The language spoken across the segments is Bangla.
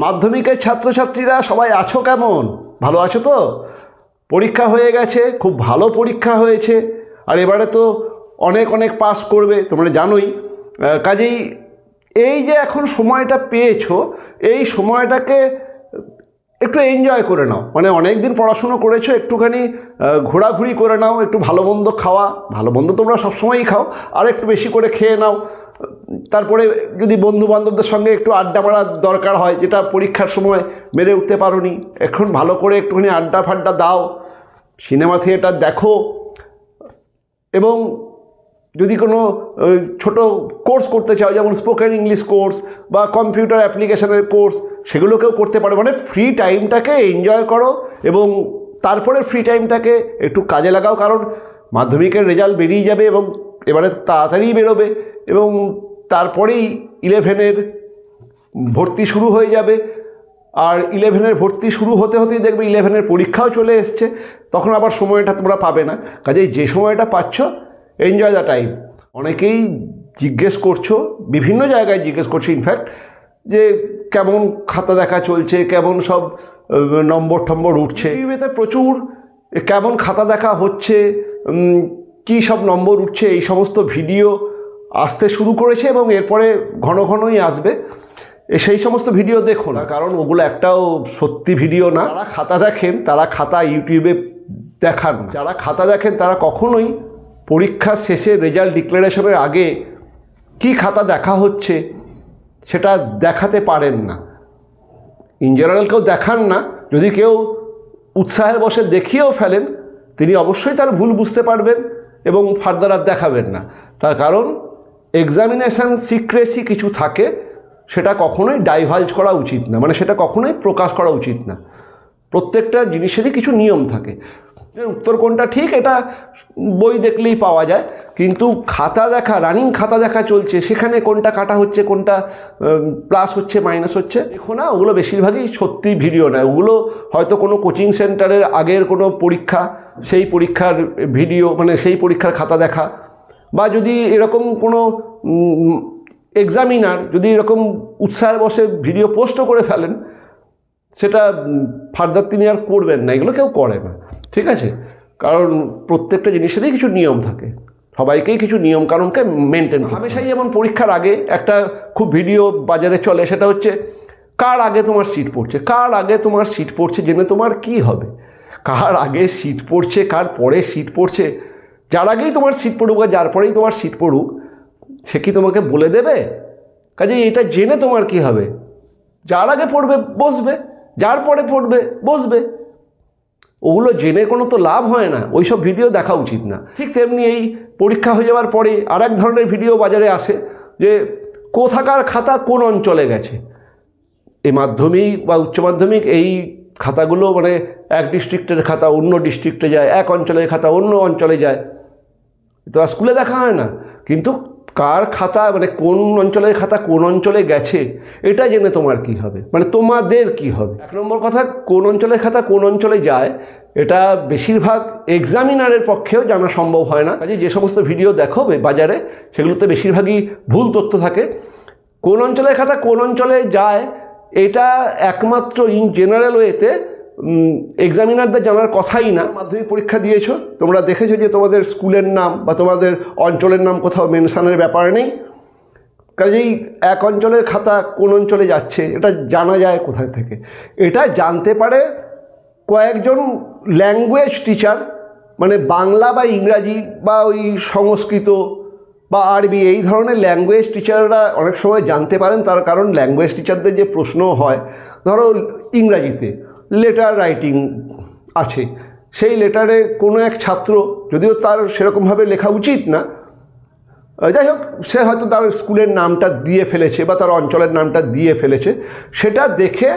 মাধ্যমিকের ছাত্রছাত্রীরা সবাই আছো কেমন? ভালো আছো তো? পরীক্ষা হয়ে গেছে, খুব ভালো পরীক্ষা হয়েছে, আর এবারে তো অনেক অনেক পাস করবে, তোমরা জানোই। কাজেই এই যে এখন সময়টা পেয়েছো, এই সময়টাকে একটু এনজয় করে নাও। মানে অনেক দিন পড়াশুনো করেছো, একটুখানি ঘোরাঘুরি করে নাও, একটু ভালো মন্দ খাওয়া, ভালো মন্দ তোমরা সবসময়ই খাও, আর একটু বেশি করে খেয়ে নাও। তারপরে যদি বন্ধু বান্ধবদের সঙ্গে একটু আড্ডা মারার দরকার হয়, যেটা পরীক্ষার সময় মেরে উঠতে পারোনি, এখন ভালো করে একটুখানি আড্ডা ফাড্ডা দাও, সিনেমা থিয়েটার দেখো, এবং যদি কোনো ছোটো কোর্স করতে চাও, যেমন স্পোকেন ইংলিশ কোর্স বা কম্পিউটার অ্যাপ্লিকেশনের কোর্স, সেগুলোকেও করতে পারো। মানে ফ্রি টাইমটাকে এনজয় করো এবং তারপরে ফ্রি টাইমটাকে একটু কাজে লাগাও, কারণ মাধ্যমিকের রেজাল্ট বেরিয়ে যাবে এবং এবারে তাড়াতাড়ি বেরোবে, এবং তারপরেই 11-এর ভর্তি শুরু হয়ে যাবে। আর 11-এর ভর্তি শুরু হতে হতেই দেখবে 11-এর পরীক্ষাও চলে এসছে, তখন আবার সময়টা তোমরা পাবে না। কাজেই যে সময়টা পাচ্ছ, এনজয় দ্য টাইম। অনেকেই জিজ্ঞেস করছো, বিভিন্ন জায়গায় জিজ্ঞেস করছো ইনফ্যাক্ট, যে কেমন খাতা দেখা চলছে, কেমন সব নম্বর টম্বর উঠছে। টিভিতে প্রচুর কেমন খাতা দেখা হচ্ছে, কী সব নম্বর উঠছে, এই সমস্ত ভিডিও আসতে শুরু করেছে এবং এরপরে ঘন ঘনই আসবে। সেই সমস্ত ভিডিও দেখো না, কারণ ওগুলো একটাও সত্যি ভিডিও না। যারা খাতা দেখেন তারা খাতা ইউটিউবে দেখান, যারা খাতা দেখেন তারা কখনোই পরীক্ষা শেষে রেজাল্ট ডিক্লারেশনের আগে কি খাতা দেখা হচ্ছে সেটা দেখাতে পারেন না। ইন জেনারেল কেউ দেখান না। যদি কেউ উৎসাহের বশে দেখিয়েও ফেলেন, তিনি অবশ্যই তার ভুল বুঝতে পারবেন এবং ফার্দার আর দেখাবেন না। তার কারণ এক্সামিনেশান সিক্রেসি কিছু থাকে, সেটা কখনোই ডাইভালজ করা উচিত না, মানে সেটা কখনোই প্রকাশ করা উচিত না। প্রত্যেকটা জিনিসেরই কিছু নিয়ম থাকে। উত্তর কোনটা ঠিক এটা বই দেখলেই পাওয়া যায়, কিন্তু খাতা দেখা, রানিং খাতা দেখা চলছে, সেখানে কোনটা কাটা হচ্ছে, কোনটা প্লাস হচ্ছে, মাইনাস হচ্ছে, দেখো না, ওগুলো বেশিরভাগই সত্যি ভিডিও নয়। ওগুলো হয়তো কোনো কোচিং সেন্টারের আগের কোনো পরীক্ষা, সেই পরীক্ষার ভিডিও, মানে সেই পরীক্ষার খাতা দেখা, বা যদি এরকম কোনো এক্সামিনার যদি এরকম উৎসাহের বশে ভিডিও পোস্টও করে ফেলেন, সেটা ফার্দার তিনি আর করবেন না। এগুলো কেউ করে না, ঠিক আছে? কারণ প্রত্যেকটা জিনিসেরই কিছু নিয়ম থাকে, সবাইকেই কিছু নিয়ম কানুনকে মেনটেন করতে। হামেশাই যেমন পরীক্ষার আগে একটা খুব ভিডিও বাজারে চলে, সেটা হচ্ছে কার আগে তোমার সিট পড়ছে। কার আগে তোমার সিট পড়ছে জেনে তোমার কি হবে? কার আগে সিট পড়ছে, কার পরে সিট পড়ছে, যার আগেই তোমার সিট পড়ুক আর যার পরেই তোমার সিট পড়ুক, সে কি তোমাকে বলে দেবে? কাজেই এটা জেনে তোমার কি হবে? যার আগে পড়বে বসবে, যার পরে পড়বে বসবে। ওগুলো জেনে কোনো তো লাভ হয় না, ওই সব ভিডিও দেখা উচিত না। ঠিক তেমনি এই পরীক্ষা হয়ে যাওয়ার পরে আর এক ধরনের ভিডিও বাজারে আসে, যে কোথাকার খাতা কোন অঞ্চলে গেছে। এই মাধ্যমিক বা উচ্চ মাধ্যমিক এই খাতাগুলো, মানে এক ডিস্ট্রিক্টের খাতা অন্য ডিস্ট্রিক্টে যায়, এক অঞ্চলের খাতা অন্য অঞ্চলে যায়, তো আর স্কুলে দেখা হয় না। কিন্তু কার খাতা, মানে কোন অঞ্চলের খাতা কোন অঞ্চলে গেছে, এটা জেনে তোমার কি হবে, মানে তোমাদের কি হবে? এক নম্বর কথা, কোন অঞ্চলের খাতা কোন অঞ্চলে যায় এটা বেশিরভাগ এক্সামিনারের পক্ষেও জানা সম্ভব হয় না। কাজে যে সমস্ত ভিডিও দেখো বাজারে, সেগুলোতে বেশিরভাগই ভুল তথ্য থাকে। কোন অঞ্চলের খাতা কোন অঞ্চলে যায় এটা একমাত্র ইন জেনারেল ওয়েতে এক্সামিনারদের জানার কথাই না। মাধ্যমিক পরীক্ষা দিয়েছো, তোমরা দেখেছো যে তোমাদের স্কুলের নাম বা তোমাদের অঞ্চলের নাম কোথাও মেনশানের ব্যাপার নেই। কাজেই এক অঞ্চলের খাতা কোন অঞ্চলে যাচ্ছে এটা জানা যায় কোথায় থেকে? এটা জানতে পারে কয়েকজন ল্যাঙ্গুয়েজ টিচার, মানে বাংলা বা ইংরাজি বা ওই সংস্কৃত বা আরবি, এই ধরনের ল্যাঙ্গুয়েজ টিচাররা অনেক সময় জানতে পারেন। তার কারণ ল্যাঙ্গুয়েজ টিচারদের যে প্রশ্ন হয়, ধরো ইংরাজিতে লেটার রাইটিং আছে, সেই লেটারে কোনো এক ছাত্র, যদিও তার সেরকমভাবে লেখা উচিত না, যাই হোক, সে হয়তো তার স্কুলের নামটা দিয়ে ফেলেছে বা তার অঞ্চলের নামটা দিয়ে ফেলেছে, সেটা দেখে,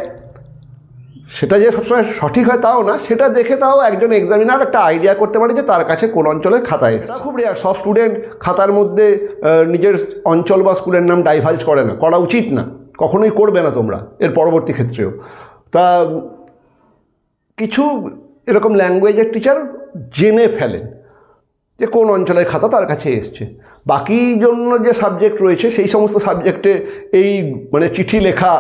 সেটা যে সবসময় সঠিক হয় তাও না, সেটা দেখে তাও একজন এক্সামিনার একটা আইডিয়া করতে পারে যে তার কাছে কোন অঞ্চলের খাতা এসেছে। খুব রেয়ার, সব স্টুডেন্ট খাতার মধ্যে নিজের অঞ্চল বা স্কুলের নাম ডাইভালজ করে না, করা উচিত না, কখনোই করবে না তোমরা এর পরবর্তী ক্ষেত্রেও। তা কিছু এরকম ল্যাঙ্গুয়েজের টিচার জেনে ফেলেন যে কোন অঞ্চলের খাতা তার কাছে এসছে। বাকি জন্য যে সাবজেক্ট রয়েছে, সেই সমস্ত সাবজেক্টে এই মানে চিঠি লেখা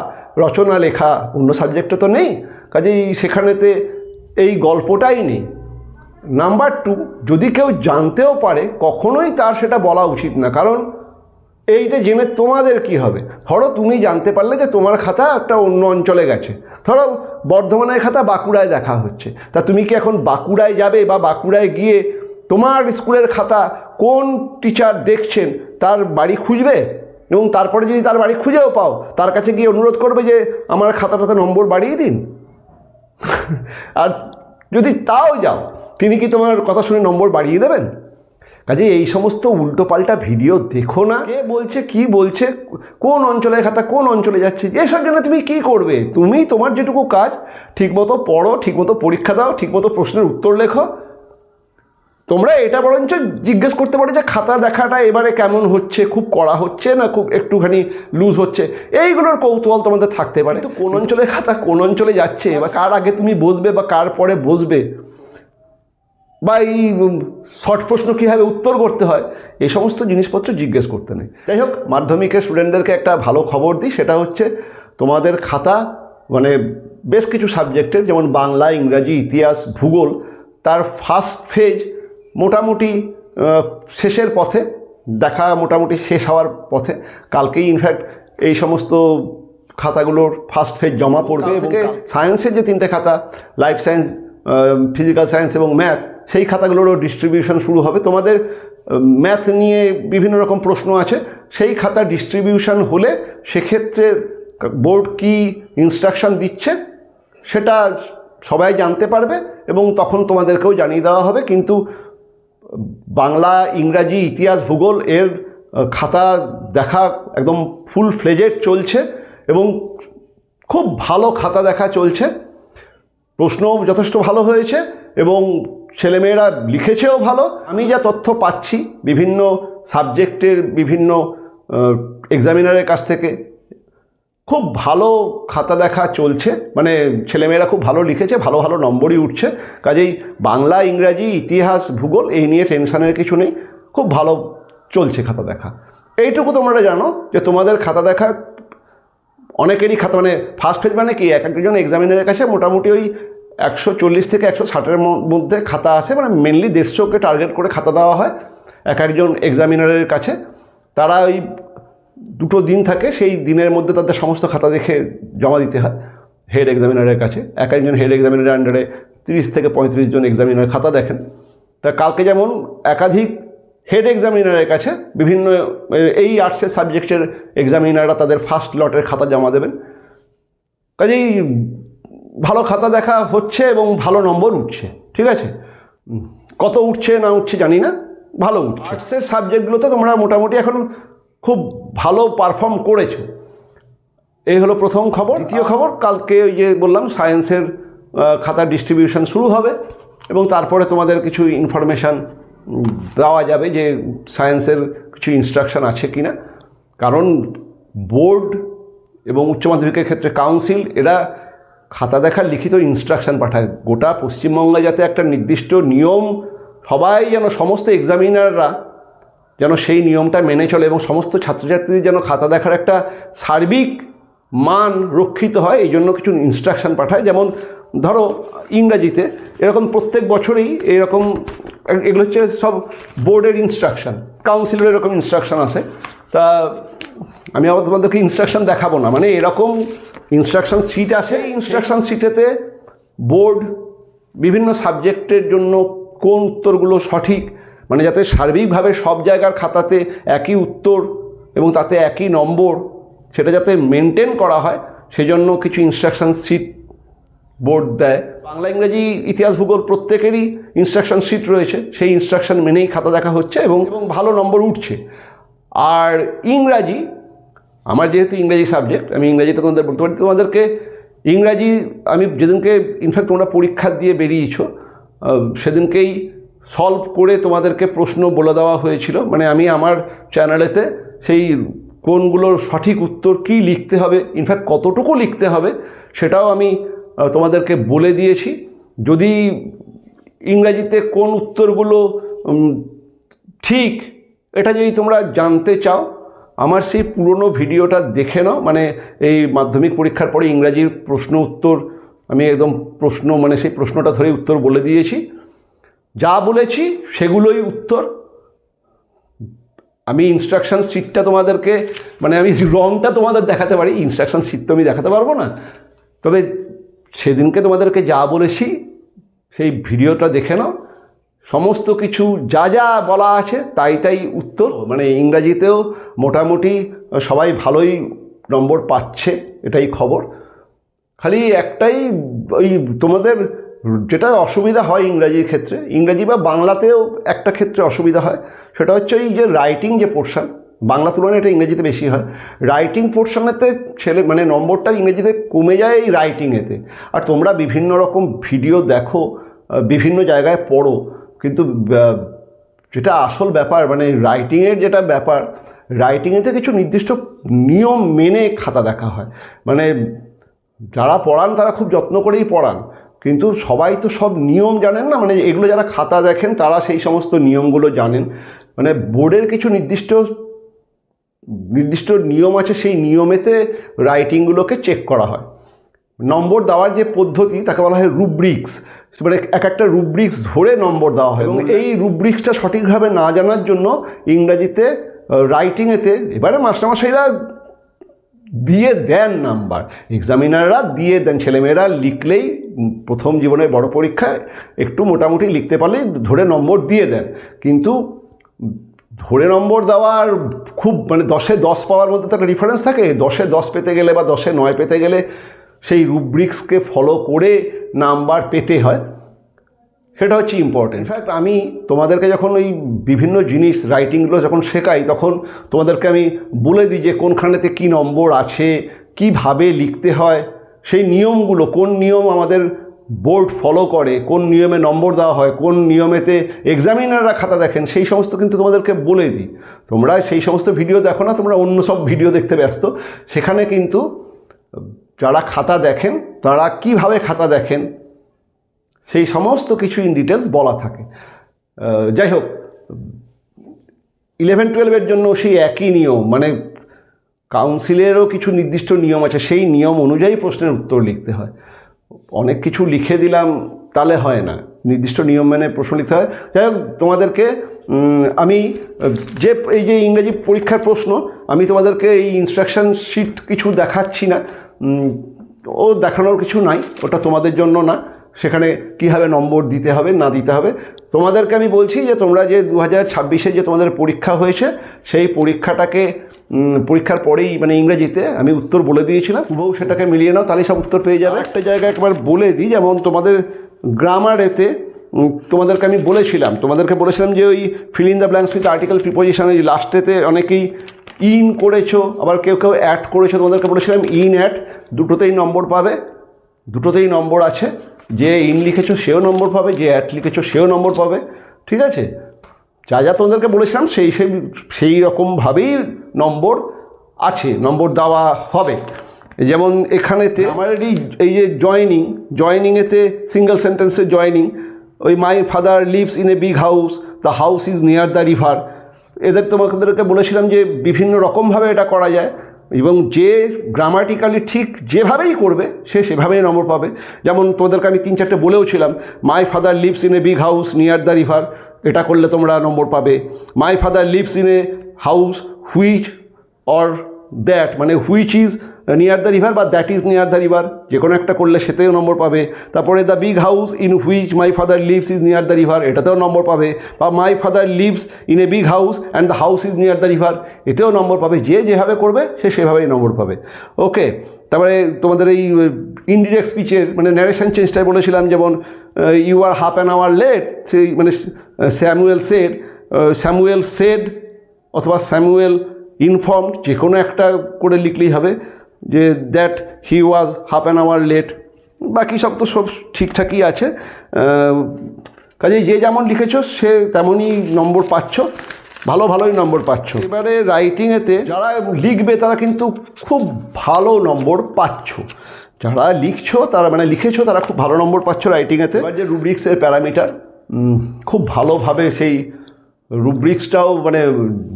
রচনা লেখা, অন্য সাবজেক্টে তো নেই, কাজেই সেখানেতে এই গল্পটাই নেই। নাম্বার 2, যদি কেউ জানতেও পারে কখনোই তার সেটা বলা উচিত না, কারণ এইটা জেনে তোমাদের কি হবে? ধরো তুমি জানতে পারলে যে তোমার খাতা একটা অন্য অঞ্চলে গেছে, ধরো বর্ধমানের খাতা বাঁকুড়ায় দেখা হচ্ছে, তা তুমি কি এখন বাঁকুড়ায় যাবে বা বাঁকুড়ায় গিয়ে তোমার স্কুলের খাতা কোন টিচার দেখছেন তার বাড়ি খুঁজবে, এবং তারপরে যদি তার বাড়ি খুঁজেও পাও তার কাছে গিয়ে অনুরোধ করবে যে আমার খাতাটাতে নম্বর বাড়িয়ে দিন? আর যদি তাও যাও, তিনি কি তোমার কথা শুনে নম্বর বাড়িয়ে দেবেন? কাজে এই সমস্ত উল্টোপাল্টা ভিডিও দেখো না। কে বলছে, কি বলছে, কোন অঞ্চলের খাতা কোন অঞ্চলে যাচ্ছে, এসব জন্য তুমি কি করবে? তুমি তোমার যেটুকু কাজ ঠিকমতো পড়ো, ঠিকমতো পরীক্ষা দাও, ঠিকমতো প্রশ্নের উত্তর লেখো। তোমরা এটা বরঞ্চ জিজ্ঞেস করতে পারো যে খাতা দেখাটা এবারে কেমন হচ্ছে, খুব কড়া হচ্ছে না খুব একটুখানি লুজ হচ্ছে, এইগুলোর কৌতূহল তোমাদের থাকতে পারে। তো কোন অঞ্চলের খাতা কোন অঞ্চলে যাচ্ছে, বা কার আগে তুমি বসবে বা কার পরে বসবে, বা এই শর্ট প্রশ্ন কীভাবে উত্তর করতে হয়, এই সমস্ত জিনিসপত্র জিজ্ঞেস করতে নেই। যাই হোক, মাধ্যমিকের স্টুডেন্টদেরকে একটা ভালো খবর দিই, সেটা হচ্ছে তোমাদের খাতা মানে বেশ কিছু সাবজেক্টের, যেমন বাংলা, ইংরাজি, ইতিহাস, ভূগোল, তার ফার্স্ট ফেজ মোটামুটি শেষের পথে, দেখা মোটামুটি শেষ হওয়ার পথে। কালকেই ইনফ্যাক্ট এই সমস্ত খাতাগুলোর ফার্স্ট ফেজ জমা পড়বে, এবং সায়েন্সের যে 3টে খাতা, লাইফ সায়েন্স, ফিজিক্যাল সায়েন্স এবং ম্যাথ, সেই খাতাগুলোরও ডিস্ট্রিবিউশন শুরু হবে। তোমাদের ম্যাথ নিয়ে বিভিন্ন রকম প্রশ্ন আছে, সেই খাতা ডিস্ট্রিবিউশন হলে সেক্ষেত্রে বোর্ড কি ইনস্ট্রাকশন দিচ্ছে সেটা সবাই জানতে পারবে, এবং তখন তোমাদেরকেও জানিয়ে দেওয়া হবে। কিন্তু বাংলা, ইংরাজি, ইতিহাস, ভূগোল এর খাতা দেখা একদম ফুল ফ্লেজেড চলছে, এবং খুব ভালো খাতা দেখা চলছে। প্রশ্নও যথেষ্ট ভালো হয়েছে এবং ছেলেমেয়েরা লিখেছেও ভালো। আমি যা তথ্য পাচ্ছি বিভিন্ন সাবজেক্টের বিভিন্ন এক্সামিনারের কাছ থেকে, খুব ভালো খাতা দেখা চলছে, মানে ছেলেমেয়েরা খুব ভালো লিখেছে, ভালো ভালো নম্বরই উঠছে। কাজেই বাংলা, ইংরাজি, ইতিহাস, ভূগোল এই নিয়ে টেনশনের কিছু নেই, খুব ভালো চলছে খাতা দেখা। এইটুকু তোমরা জানো যে তোমাদের খাতা দেখা অনেকেরই খাতা, মানে ফার্স্ট ফেজ মানে কি, এক একজন এক্সামিনারের কাছে মোটামুটি ওই 140 থেকে 160-এর মধ্যে খাতা আসে, মানে মেনলি 150কে টার্গেট করে খাতা দেওয়া হয় এক একজন এক্সামিনারের কাছে। তারা ওই 2টো দিন থাকে, সেই দিনের মধ্যে তাদের সমস্ত খাতা দেখে জমা দিতে হয় হেড এক্সামিনারের কাছে। এক একজন হেড এক্সামিনারের আন্ডারে 30 থেকে 35 জন এক্সামিনার খাতা দেখেন। তা কালকে যেমন একাধিক হেড এক্সামিনারের কাছে বিভিন্ন এই আর্টসের সাবজেক্টের এক্সামিনাররা তাদের ফার্স্ট লটের খাতা জমা দেবেন। কাজেই ভালো খাতা দেখা হচ্ছে এবং ভালো নম্বর উঠছে, ঠিক আছে। কত উঠছে না উঠছে জানি না, ভালো উঠছে। আর্টসের সাবজেক্টগুলোতে তোমরা মোটামুটি এখন খুব ভালো পারফর্ম করেছো। এই হলো প্রথম খবর। দ্বিতীয় খবর, কালকে ওই যে বললাম সায়েন্সের খাতার ডিস্ট্রিবিউশন শুরু হবে, এবং তারপরে তোমাদের কিছু ইনফরমেশান দেওয়া যাবে যে সায়েন্সের কিছু ইনস্ট্রাকশান আছে কি না। কারণ বোর্ড এবং উচ্চ মাধ্যমিকের ক্ষেত্রে কাউন্সিল এরা খাতা দেখার লিখিত ইনস্ট্রাকশান পাঠায়। গোটা পশ্চিমবঙ্গে যাতে একটা নির্দিষ্ট নিয়ম, সবাই যেন, সমস্ত এক্সামিনাররা যেন সেই নিয়মটা মেনে চলে, এবং সমস্ত ছাত্রছাত্রীদের যেন খাতা দেখার একটা সার্বিক মান রক্ষিত হয়, এই জন্য কিছু ইনস্ট্রাকশান পাঠায়। যেমন ধরো ইংরাজিতে এরকম প্রত্যেক বছরেই এরকম, এগুলো হচ্ছে সব বোর্ডের ইনস্ট্রাকশান, কাউন্সিলের এরকম ইনস্ট্রাকশান আসে। তা আমি আবার তোমাদেরকে ইনস্ট্রাকশান দেখাবো না, মানে এরকম ইনস্ট্রাকশান সিট আসে। ইনস্ট্রাকশান সিটেতে বোর্ড বিভিন্ন সাবজেক্টের জন্য কোন উত্তরগুলো সঠিক, মানে যাতে সার্বিকভাবে সব জায়গার খাতাতে একই উত্তর এবং তাতে একই নম্বর, সেটা যাতে মেনটেন করা হয়, সেজন্য কিছু ইনস্ট্রাকশান সিট বোর্ড দেয়। বাংলা, ইংরেজি, ইতিহাস, ভূগোল প্রত্যেকেরই ইনস্ট্রাকশন শিট রয়েছে, সেই ইনস্ট্রাকশন মেনেই খাতা দেখা হচ্ছে এবং ভালো নম্বর উঠছে। আর ইংরাজি, আমার যেহেতু ইংরাজি সাবজেক্ট, আমি ইংরাজিটা তোমাদের বলতে পারি। তোমাদেরকে ইংরাজি আমি যেদিনকে ইনফ্যাক্ট তোমরা পরীক্ষা দিয়ে বেরিয়েছো সেদিনকেই সলভ করে তোমাদেরকে প্রশ্ন বলে দেওয়া হয়েছিল। মানে আমি আমার চ্যানেলেতে সেই কোনগুলোর সঠিক উত্তর কী লিখতে হবে, ইনফ্যাক্ট কতটুকু লিখতে হবে, সেটাও আমি তোমাদেরকে বলে দিয়েছি। যদি ইংরাজিতে কোন উত্তরগুলো ঠিক, এটা যদি তোমরা জানতে চাও, আমার সেই পুরনো ভিডিওটা দেখে নাও, মানে এই মাধ্যমিক পরীক্ষার পরে ইংরাজির প্রশ্ন উত্তর আমি একদম মানে সেই প্রশ্নটা ধরে উত্তর বলে দিয়েছি। যা বলেছি সেগুলোই উত্তর। আমি ইনস্ট্রাকশান শিটটা তোমাদেরকে, মানে আমি রংটা তোমাদের দেখাতে পারি, ইনস্ট্রাকশান শিট তো আমি দেখাতে পারবো না। তবে সেদিনকে তোমাদেরকে যা বলেছি সেই ভিডিওটা দেখে নাও, সমস্ত কিছু যা যা বলা আছে তাই উত্তর। মানে ইংরাজিতেও মোটামুটি সবাই ভালোই নম্বর পাচ্ছে, এটাই খবর। খালি একটাই, ওই তোমাদের যেটা অসুবিধা হয় ইংরাজির ক্ষেত্রে, ইংরাজি বা বাংলাতেও একটা ক্ষেত্রে অসুবিধা হয়, সেটা হচ্ছে এই যে রাইটিং যে পোর্শন, বাংলা তুলনায় এটা ইংরেজিতে বেশি হয়। রাইটিং পোর্শনেতে মানে নম্বরটা ইংরেজিতে কমে যায় এই রাইটিংয়েতে। আর তোমরা বিভিন্ন রকম ভিডিও দেখো, বিভিন্ন জায়গায় পড়ো, কিন্তু যেটা আসল ব্যাপার মানে রাইটিংয়ের যেটা ব্যাপার, রাইটিংয়েতে কিছু নির্দিষ্ট নিয়ম মেনে খাতা দেখা হয়। মানে যারা পড়ান তারা খুব যত্ন করেই পড়ান, কিন্তু সবাই তো সব নিয়ম জানেন না। মানে এগুলো যারা খাতা দেখেন তারা সেই সমস্ত নিয়মগুলো জানেন। মানে বোর্ডের কিছু নির্দিষ্ট নিয়ম আছে, সেই নিয়মেতে রাইটিংগুলোকে চেক করা হয়। নম্বর দেওয়ার যে পদ্ধতি তাকে বলা হয় রুব্রিক্স। মানে এক একটা রুব্রিক্স ধরে নম্বর দেওয়া হয়, এবং এই রুব্রিক্সটা সঠিকভাবে না জানার জন্য ইংরাজিতে রাইটিংয়েতে এবারে মাস্টারমশাইরা দিয়ে দেন নাম্বার, এক্সামিনাররা দিয়ে দেন। ছেলেমেয়েরা লিখলেই প্রথম জীবনের বড় পরীক্ষায় একটু মোটামুটি লিখতে পারলেই ধরে নম্বর দিয়ে দেন। কিন্তু ধরে নম্বর দেওয়ার খুব মানে 10-এ 10 পাওয়ার মধ্যে তো একটা ডিফারেন্স থাকে। 10-এ 10 পেতে গেলে বা 10-এ 9 পেতে গেলে সেই রুব্রিক্সকে ফলো করে নাম্বার পেতে হয়, সেটা হচ্ছে ইম্পর্টেন্ট। ইনফ্যাক্ট আমি তোমাদেরকে যখন ওই বিভিন্ন জিনিস রাইটিংগুলো যখন শেখাই, তখন তোমাদেরকে আমি বলে দিই যে কোনখানেতে কী নম্বর আছে, কিভাবে লিখতে হয়, সেই নিয়মগুলো, কোন নিয়ম আমাদের বোর্ড ফলো করে, কোন নিয়মে নম্বর দেওয়া হয়, কোন নিয়মেতে এক্সামিনাররা খাতা দেখেন, সেই সমস্ত কিন্তু তোমাদেরকে বলে দিই। তোমরা সেই সমস্ত ভিডিও দেখো না, তোমরা অন্য সব ভিডিও দেখতে ব্যস্ত। সেখানে কিন্তু যারা খাতা দেখেন তারা কিভাবে খাতা দেখেন সেই সমস্ত কিছু ইন ডিটেলস বলা থাকে। যাই হোক, 11-12-এর জন্য সেই একই নিয়ম, মানে কাউন্সিলেরও কিছু নির্দিষ্ট নিয়ম আছে, সেই নিয়ম অনুযায়ী প্রশ্নের উত্তর লিখতে হয়। অনেক কিছু লিখে দিলাম তাহলে হয় না, নির্দিষ্ট নিয়ম মেনে প্রশ্ন লিখতে হয়। যাই হোক, তোমাদেরকে আমি এই যে ইংরেজি পরীক্ষার প্রশ্ন, আমি তোমাদেরকে এই ইনস্ট্রাকশন শিট কিছু দেখাচ্ছি না, ও দেখানোর কিছু নাই, ওটা তোমাদের জন্য না। সেখানে কীভাবে নম্বর দিতে হবে না দিতে হবে তোমাদেরকে আমি বলছি যে তোমরা যে 2026-এ যে তোমাদের পরীক্ষা হয়েছে, সেই পরীক্ষার পরেই মানে ইংরেজিতে আমি উত্তর বলে দিয়েছিলাম, হুবহু সেটাকে মিলিয়ে নাও, তাহলেই সব উত্তর পেয়ে যাবে। একটা জায়গায় একবার বলে দিই, যেমন তোমাদের গ্রামারেতে তোমাদেরকে বলেছিলাম যে ওই fill in the blanks with article preposition, এই লাস্টেতে অনেকেই ইন করেছো, আবার কেউ অ্যাড করেছো। তোমাদেরকে বলেছিলাম ইন অ্যাড দুটোতেই নম্বর পাবে, দুটোতেই নম্বর আছে। যে ইন লিখেছো সেও নম্বর পাবে, যে অ্যাট লিখেছো সেও নম্বর পাবে, ঠিক আছে? যা যা তোমাদেরকে বলেছিলাম সেই রকমভাবেই নম্বর আছে, নম্বর দেওয়া হবে। যেমন এখানেতে আমার এই যে জয়নিংয়েতে সিঙ্গেল সেন্টেন্সে জয়নিং, ওই মাই father lives in a big house, the house is near the river, তোমাদেরকে বলেছিলাম যে বিভিন্ন রকমভাবে এটা করা যায়, এবং যে গ্রামাটিক্যালি ঠিক যেভাবেই করবে সে সেভাবেই নম্বর পাবে। যেমন তোমাদেরকে আমি 3-4টে বলেওছিলাম, my father lives in a big house near the river, এটা করলে তোমরা নম্বর পাবে। My father lives in a house which or that, মানে which is near the river বা that is near the river, যে কোনো একটা করলে সেতেও নম্বর পাবে। তারপরে the big house in which my father lives is near the river, এটাতেও নম্বর পাবে। বা my father lives in a big house and the house is near the river, এতেও নম্বর পাবে। যে যেভাবে করবে সে সেভাবেই নম্বর পাবে। ওকে, তারপরে তোমাদের এই ইনডিরেক্ট স্পিচের মানে ন্যারেশন চেঞ্জটাই বলেছিলাম, যেমন you are half an hour late, সেই মানে স্যামুয়েল সেড অথবা স্যামুয়েল ইনফর্মড, যে কোনো একটা করে লিখলেই হবে, যে that he was half an hour late. বাকি সব তো সব ঠিকঠাকই আছে। কাজেই যে যেমন লিখেছো সে তেমনই নম্বর পাচ্ছ, ভালোই নম্বর পাচ্ছ। এবারে রাইটিংয়েতে যারা লিখবে তারা কিন্তু খুব ভালো নম্বর পাচ্ছ, যারা লিখেছো তারা খুব ভালো নম্বর পাচ্ছ রাইটিংয়েতে। এবার যে রুব্রিক্সের প্যারামিটার খুব ভালোভাবে সেই রুব্রিক্সটাও মানে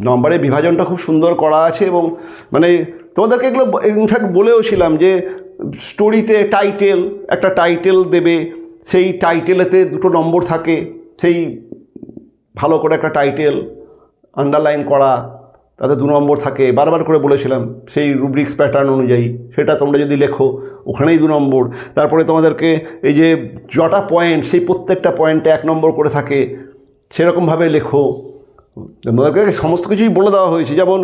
নম্বরের বিভাজনটা খুব সুন্দর করা আছে, এবং মানে তোমাদেরকে এগুলো ইনফ্যাক্ট বলেও ছিলাম যে স্টোরিতে একটা টাইটেল দেবে, সেই টাইটেলেতে 2টো নম্বর থাকে, সেই ভালো করে একটা টাইটেল আন্ডারলাইন করা, তাতে 2 নম্বর থাকে, বারবার করে বলেছিলাম সেই রুব্রিক্স প্যাটার্ন অনুযায়ী সেটা তোমরা যদি লেখো ওখানেই 2 নম্বর। তারপরে তোমাদেরকে এই যে যটা পয়েন্ট, সেই প্রত্যেকটা পয়েন্টে 1 নম্বর করে থাকে, সেরকমভাবে লেখো। তোমাদেরকে সমস্ত কিছুই বলে দেওয়া হয়েছে, যেমন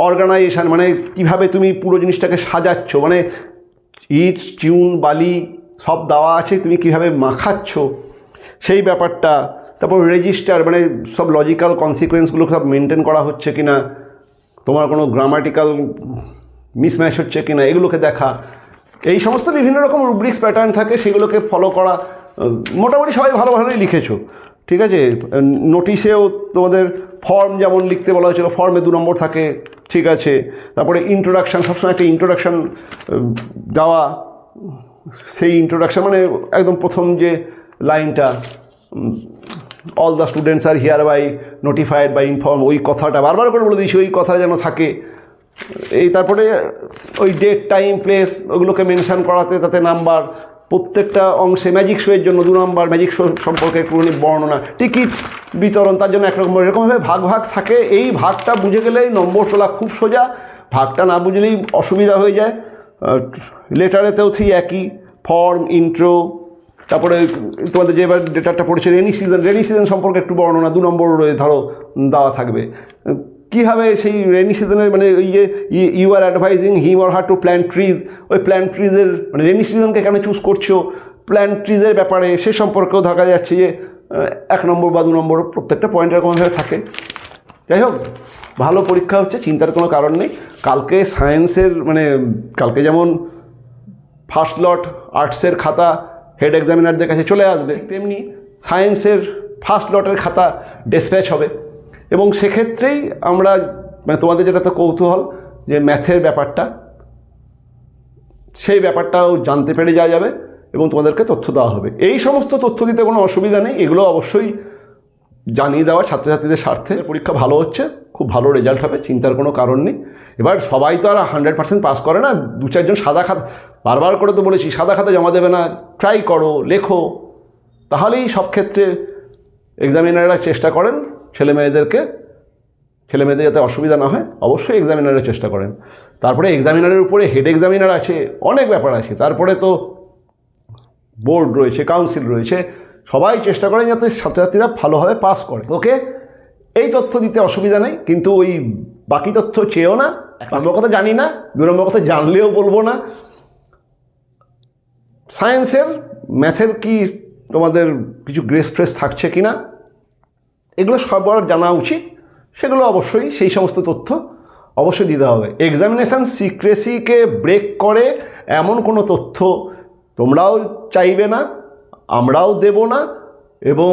অর্গানাইজেশান, মানে কীভাবে তুমি পুরো জিনিসটাকে সাজাচ্ছ, মানে ইট চিউন বালি সব দেওয়া আছে, তুমি কীভাবে মাখাচ্ছ সেই ব্যাপারটা। তারপর রেজিস্টার, মানে সব লজিক্যাল কনসিকোয়েন্সগুলো সব মেনটেন করা হচ্ছে কি না, তোমার কোনো গ্রামাটিক্যাল মিসম্যাচ হচ্ছে কি না, এগুলোকে দেখা। এই সমস্ত বিভিন্ন রকম রুব্রিক্স প্যাটার্ন থাকে, সেগুলোকে ফলো করা। মোটামুটি সবাই ভালোভাবেই লিখেছো, ঠিক আছে। নোটিশেও তোমাদের ফর্ম যেমন লিখতে বলা হয়েছিল, ফর্মে 2 নম্বর থাকে, ঠিক আছে। তারপরে ইন্ট্রোডাকশান, সবসময় একটা ইন্ট্রোডাকশান দেওয়া, সেই ইন্ট্রোডাকশান মানে একদম প্রথম যে লাইনটা, all the students are here by notified by inform, ওই কথাটা বারবার করে বলে দিয়েছি, ওই কথা যেন থাকে। এই তারপরে ওই ডেট টাইম প্লেস ওগুলোকে মেনশান করাতে, তাতে নাম্বার, প্রত্যেকটা অংশে ম্যাজিক শোয়ের জন্য 2 নম্বর, ম্যাজিক শো সম্পর্কে একটুখানি বর্ণনা, টিকিট বিতরণ তার জন্য 1 নম্বর, এরকমভাবে ভাগ থাকে। এই ভাগটা বুঝে গেলেই নম্বর তোলা খুব সোজা, ভাগটা না বুঝলেই অসুবিধা হয়ে যায়। লেটারেতেও ঠিক একই, ফর্ম, ইন্ট্রো, তারপরে তোমাদের যে এবার ডেটাটা পড়েছে রেনি সিজন সম্পর্কে একটু বর্ণনা 2 নম্বর ধরো দেওয়া থাকবে। কীভাবে সেই রেনি সিজনের, মানে ওই যে you are advising him or her to plant trees, ওই প্ল্যান্ট ট্রিজের মানে রেনি সিজনকে কেন চুজ করছো, প্ল্যান্ট ট্রিজের ব্যাপারে সে সম্পর্কেও দেখা যাচ্ছে যে 1 নম্বর বা 2 নম্বর প্রত্যেকটা পয়েন্ট এরকমভাবে থাকে। যাই হোক, ভালো পরীক্ষা হচ্ছে, চিন্তার কোনো কারণ নেই। কালকে সায়েন্সের মানে কালকে যেমন ফার্স্ট লট আর্টসের খাতা হেড এক্সামিনারদের কাছে চলে আসবে, তেমনি সায়েন্সের ফার্স্ট লটের খাতা ডিসপ্যাচ হবে। এবং সেক্ষেত্রেই আমরা মানে তোমাদের যেটা তো কৌতূহল যে ম্যাথের ব্যাপারটা, সেই ব্যাপারটাও জানতে পেরে যাওয়া যাবে এবং তোমাদেরকে তথ্য দেওয়া হবে। এই সমস্ত তথ্য দিতে কোনো অসুবিধা নেই, এগুলো অবশ্যই জানিয়ে দেওয়া ছাত্রছাত্রীদের স্বার্থে। পরীক্ষা ভালো হচ্ছে, খুব ভালো রেজাল্ট হবে, চিন্তার কোনো কারণ নেই। এবার সবাই তো আর 100% পাস করে না, 2-4 জন সাদা খাতা, বারবার করে তো বলেছি সাদা খাতা জমা দেবে না, ট্রাই করো, লেখো, তাহলেই সব ক্ষেত্রে এক্সামিনাররা চেষ্টা করেন ছেলেমেয়েদের যাতে অসুবিধা না হয়, অবশ্যই এক্সামিনারের চেষ্টা করেন। তারপরে এক্সামিনারের উপরে হেড এক্সামিনার আছে, অনেক ব্যাপার আছে, তারপরে তো বোর্ড রয়েছে, কাউন্সিল রয়েছে, সবাই চেষ্টা করেন যাতে ছাত্রছাত্রীরা ভালোভাবে পাস করে। ওকে, এই তথ্য দিতে অসুবিধা নেই, কিন্তু ওই বাকি তথ্য চেয়েও না। 1 নম্বর কথা জানি না, 2 নম্বর কথা জানলেও বলবো না। সায়েন্সের ম্যাথের কি তোমাদের কিছু গ্রেস ফ্রেস থাকছে কি না, এগুলো সবার জানা উচিত, সেগুলো অবশ্যই সেই সমস্ত তথ্য অবশ্যই দিতে হবে। এক্সামিনেশান সিক্রেসিকে ব্রেক করে এমন কোনো তথ্য তোমরাও চাইবে না, আমরাও দেব না, এবং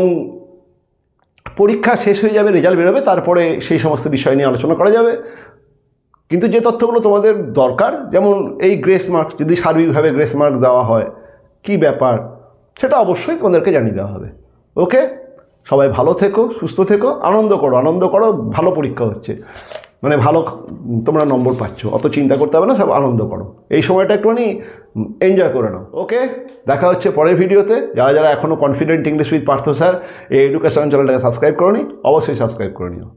পরীক্ষা শেষ হয়ে যাবে, রেজাল্ট বেরোবে, তারপরে সেই সমস্ত বিষয় নিয়ে আলোচনা করা যাবে। কিন্তু যে তথ্যগুলো তোমাদের দরকার, যেমন এই গ্রেস মার্ক, যদি সার্বিকভাবে গ্রেস মার্ক দেওয়া হয়, কি ব্যাপার, সেটা অবশ্যই তোমাদেরকে জানিয়ে দেওয়া হবে। ওকে, সবাই ভালো থেকো, সুস্থ থেকো, আনন্দ করো, ভালো পরীক্ষা হচ্ছে, মানে ভালো তোমরা নম্বর পাচ্ছ, অত চিন্তা করতে হবে না, সব আনন্দ করো, এই সময়টা একটুখানি এনজয় করে নাও। ওকে, দেখা হচ্ছে পরের ভিডিওতে। যারা এখনও confident English with Partha sir এই এডুকেশন চ্যানেলটাকে সাবস্ক্রাইব করোনি, অবশ্যই সাবস্ক্রাইব করে নিও।